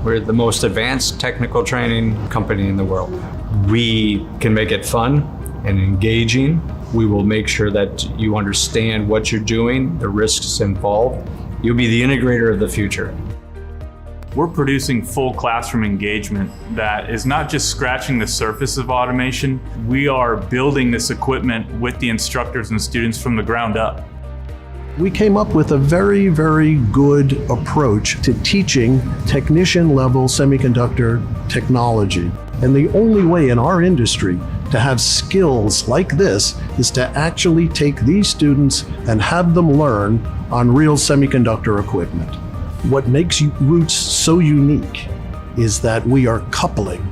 We're the most advanced technical training company in the world. We can make it fun and engaging. We will make sure that you understand what you're doing, the risks involved. You'll be the integrator of the future. We're producing full classroom engagement that is not just scratching the surface of automation. We are building this equipment with the instructors and students from the ground up. We came up with a very, very good approach to teaching technician-level semiconductor technology. And the only way in our industry to have skills like this is to actually take these students and have them learn on real semiconductor equipment. What makes Roots so unique is that we are coupling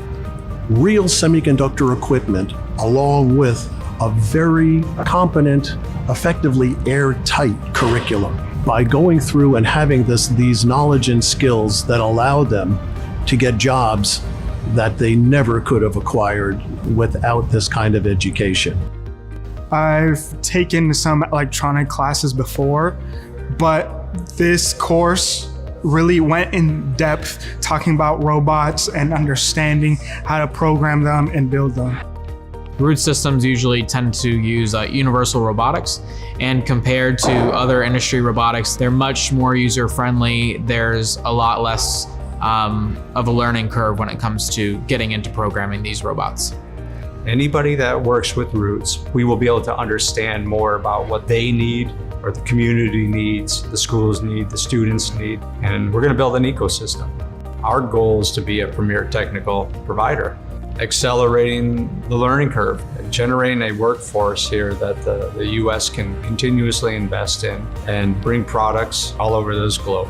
real semiconductor equipment along with a very competent, effectively airtight curriculum by going through and having these knowledge and skills that allow them to get jobs that they never could have acquired without this kind of education. I've taken some electronic classes before, but this course really went in depth talking about robots and understanding how to program them and build them. Root systems usually tend to use universal robotics, and compared to other industry robotics, they're much more user-friendly. There's a lot less of a learning curve when it comes to getting into programming these robots. Anybody that works with Roots, we will be able to understand more about what they need, or the community needs, the schools need, the students need, and we're going to build an ecosystem. Our goal is to be a premier technical provider, accelerating the learning curve and generating a workforce here that the U.S. can continuously invest in and bring products all over this globe.